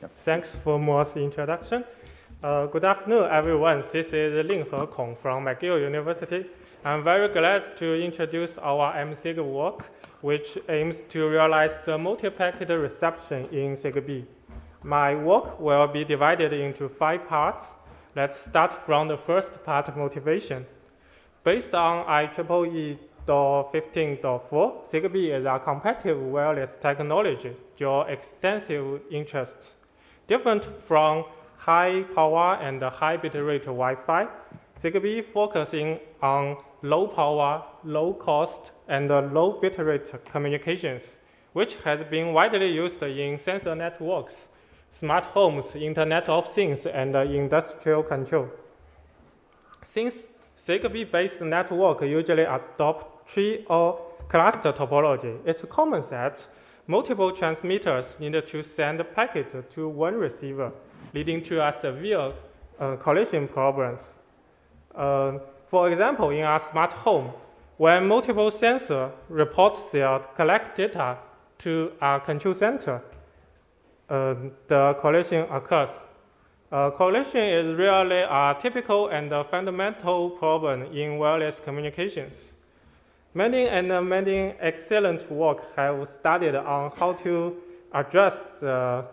Thanks for Mo's introduction. Good afternoon, everyone. This is Linghe Kong from McGill University. I'm very glad to introduce our mZig work, which aims to realize the multi-packet reception in ZigBee. My work will be divided into 5 parts. Let's start from the first part, motivation. Based on IEEE 15.4, ZigBee is a competitive wireless technology due extensive interests. Different from high power and high bitrate Wi-Fi, ZigBee focusing on low power, low cost, and low bitrate communications, which has been widely used in sensor networks, smart homes, Internet of Things, and industrial control. Since ZigBee-based network usually adopt tree or cluster topology, it's common that multiple transmitters need to send packets to one receiver, leading to a severe collision problems. For example, in a smart home, when multiple sensors report their collect data to a control center, the collision occurs. Collision is really a typical and fundamental problem in wireless communications. Many excellent work have studied on how to address the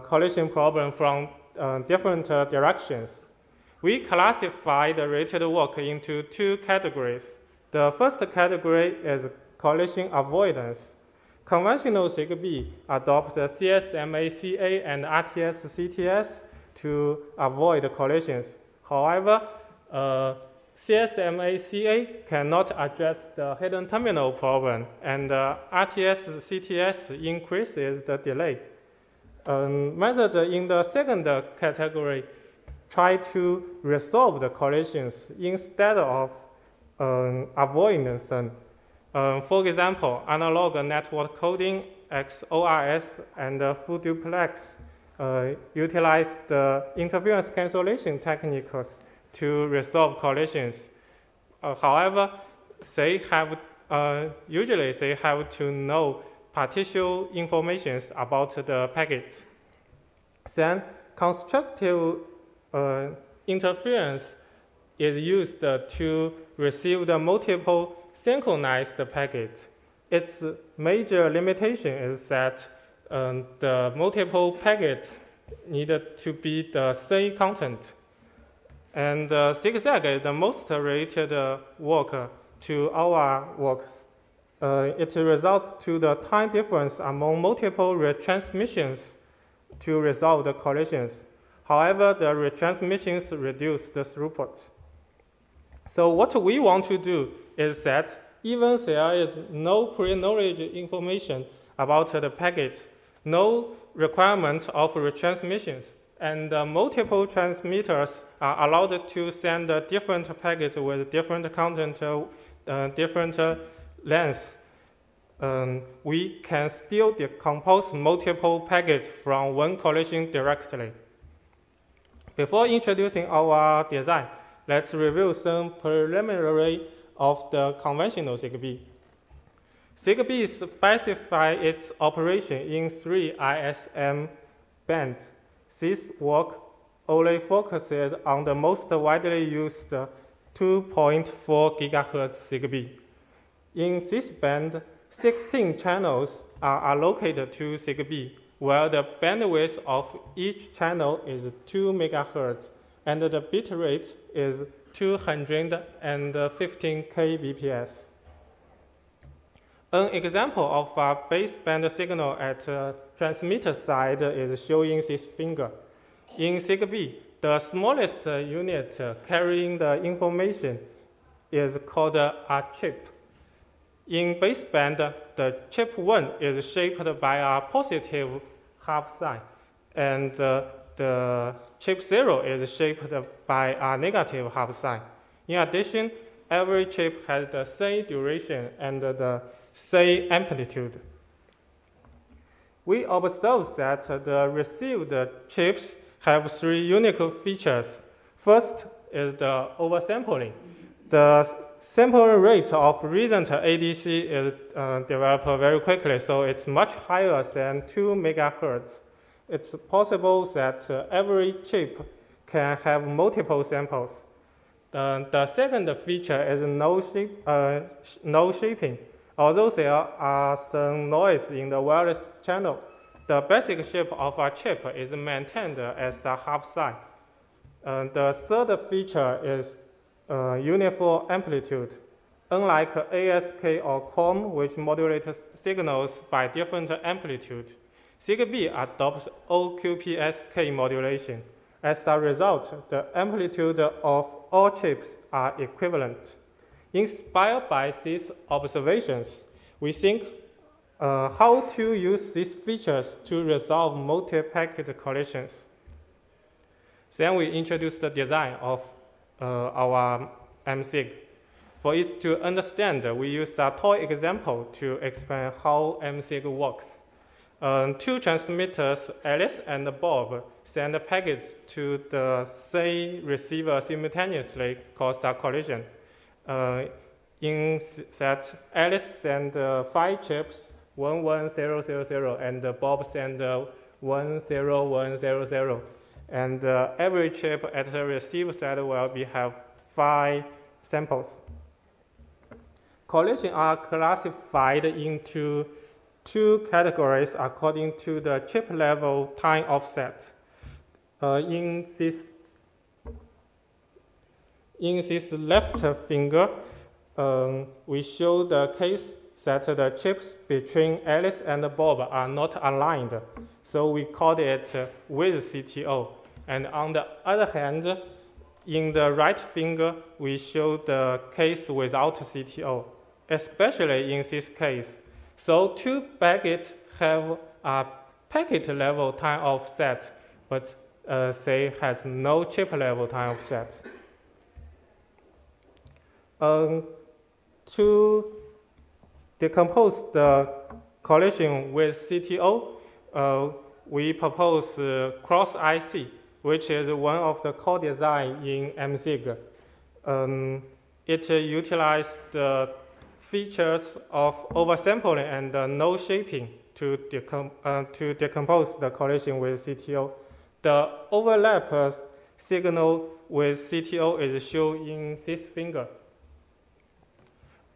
collision problem from different directions. We classify the related work into 2 categories. The first category is collision avoidance. Conventional ZigBee adopts the CSMA-CA and RTS-CTS to avoid collisions. However, CSMA-CA cannot address the hidden terminal problem, and RTS-CTS increases the delay. Methods in the second category try to resolve the collisions instead of avoidance. For example, analog network coding, XORS, and full duplex utilize the interference cancellation techniques to resolve collisions. However, usually they have to know partial information about the packet. Then constructive interference is used to receive the multiple synchronized packets. Its major limitation is that the multiple packets need to be the same content. And ZigZag is the most related work to our works. It results to the time difference among multiple retransmissions to resolve the collisions. However, the retransmissions reduce the throughput. So what we want to do is that even there is no pre-knowledge information about the packet, no requirement of retransmissions, and multiple transmitters are allowed to send different packets with different content, different lengths. We can still decompose multiple packets from one collision directly. Before introducing our design, let's review some preliminary of the conventional ZigBee. ZigBee specifies its operation in 3 ISM bands. This work only focuses on the most widely used 2.4 GHz ZigBee. In this band, 16 channels are allocated to ZigBee, where the bandwidth of each channel is 2 MHz, and the bit rate is 215 kbps. An example of a baseband signal at transmitter side is showing this figure. In ZigBee, the smallest unit carrying the information is called a chip. In baseband, the chip 1 is shaped by a positive half sign, and the chip 0 is shaped by a negative half sign. In addition, every chip has the same duration and the same amplitude. We observe that the received chips have 3 unique features. First is the oversampling. The sampling rate of recent ADC is developed very quickly, so it's much higher than 2 MHz. it's possible that every chip can have multiple samples. The second feature is no shaping. Although there are some noise in the wireless channel, the basic shape of a chip is maintained as a half sign. The third feature is uniform amplitude. Unlike ASK or COM, which modulate signals by different amplitude, ZigBee adopts OQPSK modulation. As a result, the amplitude of all chips are equivalent. Inspired by these observations, we think how to use these features to resolve multi-packet collisions. Then we introduce the design of our mZig. For it to understand, we use a toy example to explain how mZig works. Two transmitters, Alice and Bob, send packets to the same receiver simultaneously, cause a collision. In that, Alice sends 5 chips, 11000, and Bob sends 10100. And every chip at the receive side will have 5 samples. Collisions are classified into 2 categories according to the chip level time offset. In this left finger, we show the case that the chips between Alice and Bob are not aligned, so we call it with CTO. And on the other hand, in the right finger, we show the case without CTO, especially in this case. So 2 packets have a packet level time offset, but they has no chip level time offset. To decompose the collision with CTO, we propose cross IC, which is one of the core design in mZig. It utilizes the features of oversampling and no shaping to decompose the collision with CTO. The overlap signal with CTO is shown in this finger,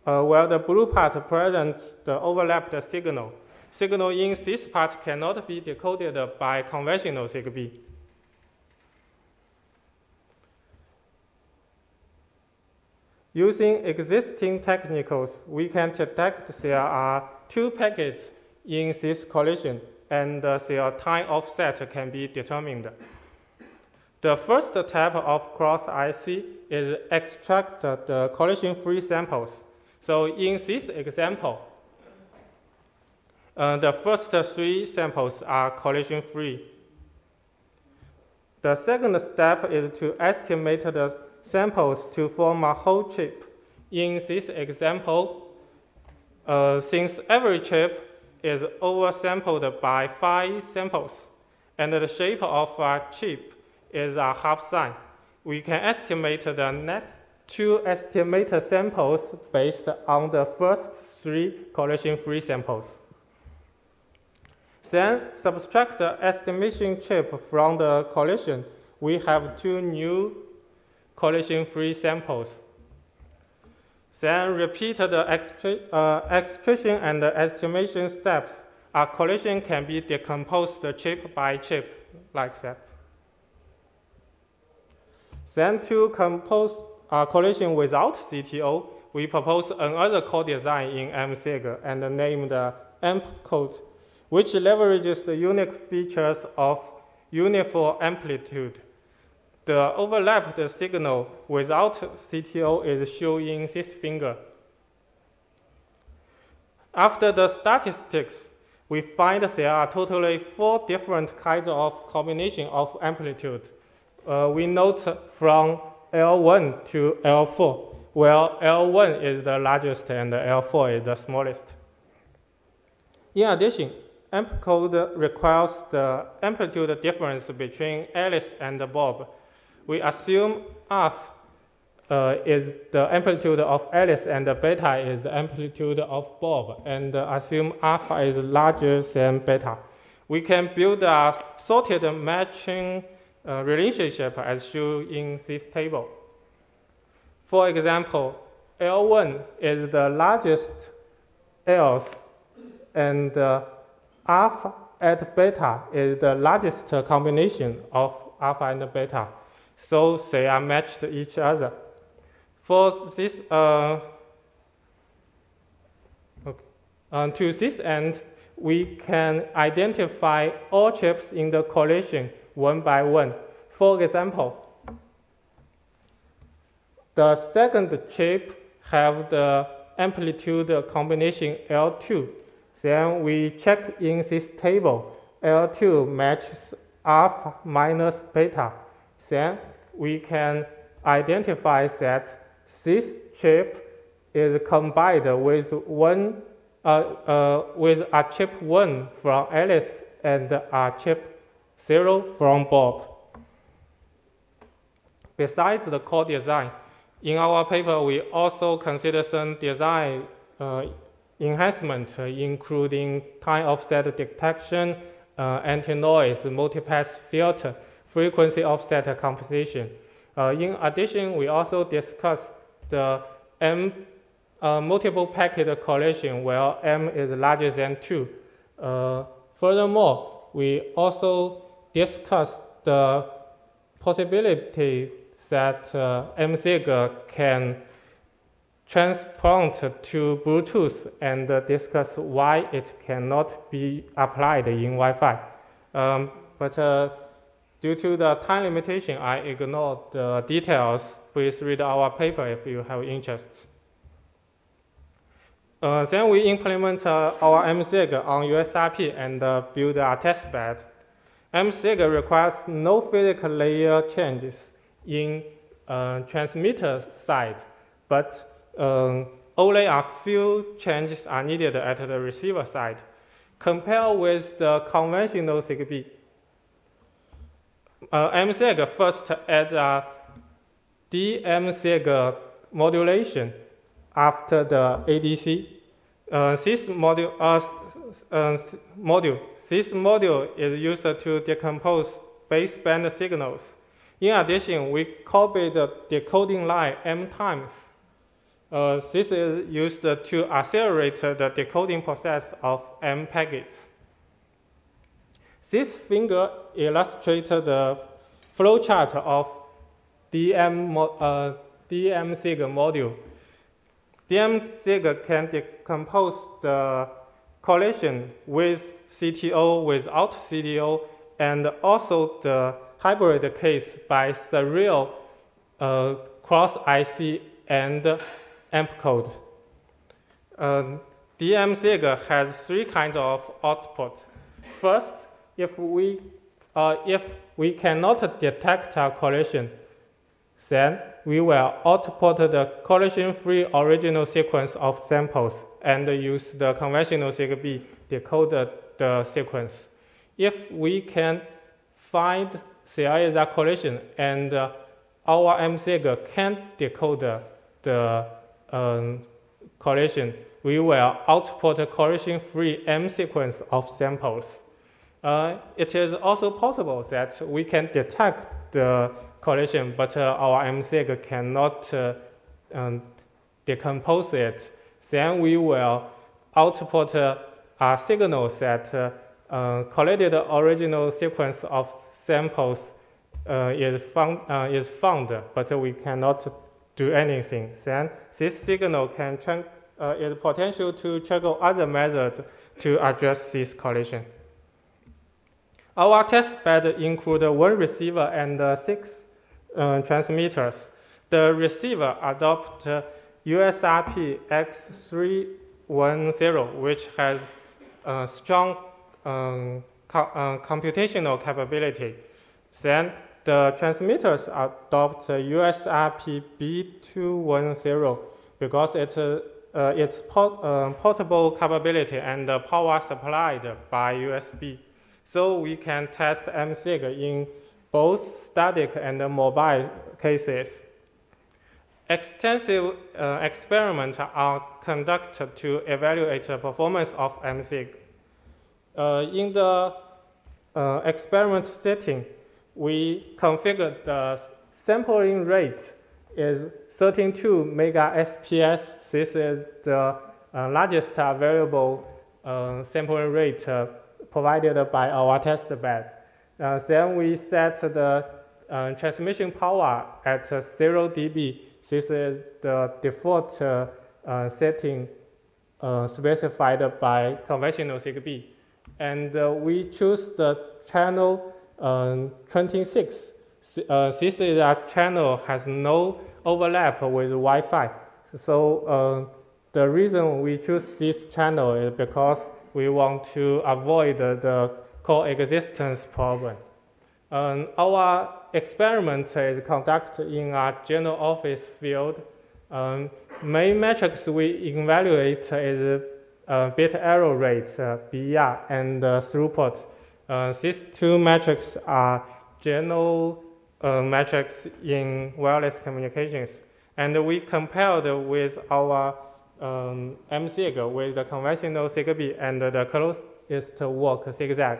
while the blue part presents the overlapped signal. Signal in this part cannot be decoded by conventional ZigBee. Using existing technicals, we can detect there are 2 packets in this collision, and their time offset can be determined. The first step of cross IC is extract the collision-free samples. So in this example, the first 3 samples are collision-free. The second step is to estimate the samples to form a whole chip. In this example, since every chip is oversampled by 5 samples, and the shape of a chip is a half sign, we can estimate the next 2 estimated samples based on the first 3 collision-free samples. Then subtract the estimation chip from the collision. We have 2 new collision-free samples. Then repeat the extraction and the estimation steps. A collision can be decomposed chip by chip, like that. Then to compose a collision without CTO, we propose another core design in mZig and named AMP code, which leverages the unique features of uniform amplitude. The overlapped signal without CTO is shown in this finger. After the statistics, we find there are totally 4 different kinds of combination of amplitude. We note from L1 to L4, where L1 is the largest and L4 is the smallest. In addition, AMP code requires the amplitude difference between Alice and Bob. We assume alpha is the amplitude of Alice and beta is the amplitude of Bob, and assume alpha is larger than beta. we can build a sorted matching relationship as shown in this table. For example, L1 is the largest else, and alpha and beta is the largest combination of alpha and beta. So they are matched to each other. For this, to this end, we can identify all chips in the correlation one by one. For example, the second chip have the amplitude combination L2. Then we check in this table, L2 matches alpha minus beta. Then we can identify that this chip is combined with a chip 1 from Alice and a chip 0 from Bob. Besides the core design, in our paper we also consider some design enhancement, including time offset detection, anti-noise, multipass filter, frequency offset composition. In addition, we also discussed the multiple packet correlation where m is larger than 2. Furthermore, we also discussed the possibility that mZig can transplant to Bluetooth and discuss why it cannot be applied in Wi-Fi. But due to the time limitation, I ignored the details. Please read our paper if you have interest. Then we implement our mZig on USRP and build a testbed. mZig requires no physical layer changes in transmitter side, but only a few changes are needed at the receiver side. Compare with the conventional ZigBee. mZig first adds a DMZig modulation after the ADC. This module is used to decompose baseband signals. In addition, we copy the decoding line m times. This is used to accelerate the decoding process of m packets. This figure illustrates the flowchart of DMZig module. DMZig can decompose the correlation with CTO, without CTO, and also the hybrid case by serial cross IC and amp code. DMZig has 3 kinds of output. First, if we cannot detect a correlation, then we will output the correlation-free original sequence of samples and use the conventional ZigBee decode the sequence. If we can find there is a correlation and our mZig can't decode the correlation, we will output a correlation-free m sequence of samples. It is also possible that we can detect the correlation, but our mZig cannot decompose it. Then we will output a signal that correlated original sequence of samples is found, but we cannot do anything. Then this signal can is potential to trigger other methods to address this correlation. Our testbed includes 1 receiver and 6 transmitters. The receiver adopts USRP X310, which has strong computational capability. Then the transmitters adopt USRP B210 because its portable capability and power supplied by USB. So we can test mZig in both static and mobile cases. Extensive experiments are conducted to evaluate the performance of mZig. In the experiment setting, we configured the sampling rate is 32 mega SPS. This is the largest available sampling rate provided by our test bed. Then we set the transmission power at 0 dB. This is the default setting specified by conventional ZigBee. And we choose the channel 26. This is a channel has no overlap with Wi-Fi. So the reason we choose this channel is because we want to avoid the coexistence problem. Our experiment is conducted in a general office field. Main metrics we evaluate is bit error rate, BER, and throughput. These two metrics are general metrics in wireless communications. And we compared with our mZig with the conventional ZigBee and the closest work ZigZag.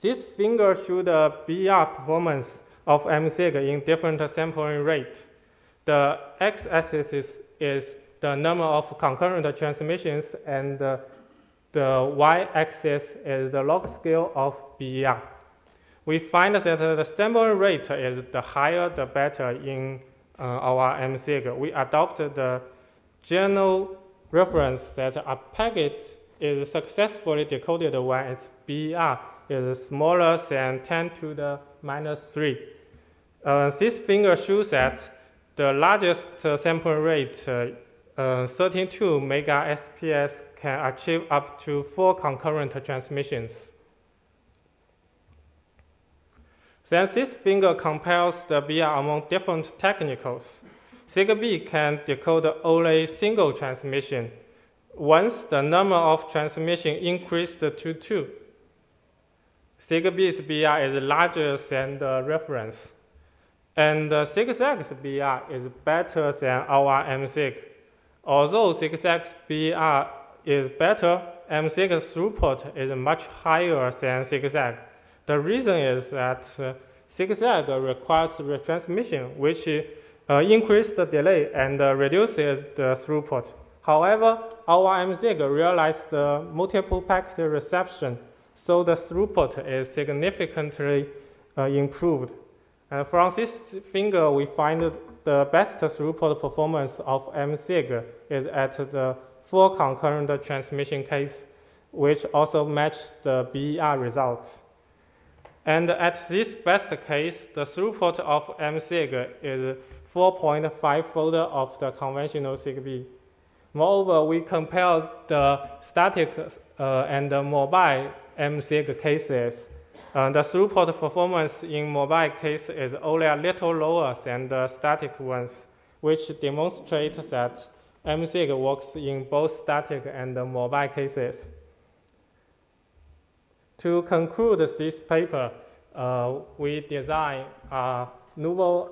This figure shows the BER performance of mZig in different sampling rates. The x-axis is the number of concurrent transmissions, and the y-axis is the log scale of BER. We find that the sampling rate is the higher the better in our mZig. We adopted the general reference that a packet is successfully decoded when its BER is smaller than 10 to the -3. This figure shows that the largest sample rate, 32 mega SPS, can achieve up to 4 concurrent transmissions. Then this figure compares the BER among different technicals. ZigBee can decode only single transmission. Once the number of transmissions increased to 2, ZigBee's BER is larger than the reference. And ZigZag's BER is better than our mZig. Although ZigZag's BER is better, mZig's throughput is much higher than ZigZag. The reason is that ZigZag requires retransmission, which increases the delay and reduces the throughput. However, our mZig realized the multiple packet reception, so the throughput is significantly improved. From this figure, we find the best throughput performance of mZig is at the 4 concurrent transmission case, which also matches the BER results. And at this best case, the throughput of mZig is 4.5-fold of the conventional ZigBee. Moreover, we compared the static and the mobile mZig cases. The throughput performance in mobile case is only a little lower than the static ones, which demonstrates that mZig works in both static and mobile cases. To conclude this paper, we designed a novel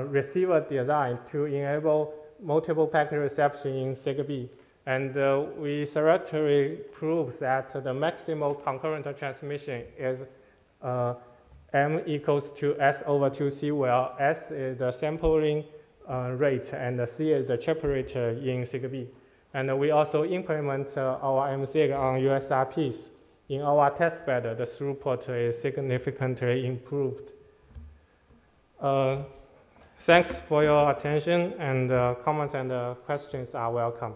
receiver design to enable multiple packet reception in ZigBee. And we theoretically proved that the maximal concurrent transmission is M equals to S over 2C, where S is the sampling rate and C is the chip rate in ZigBee. And we also implement our mZig on USRPs. In our testbed, the throughput is significantly improved. Thanks for your attention, and comments and questions are welcome.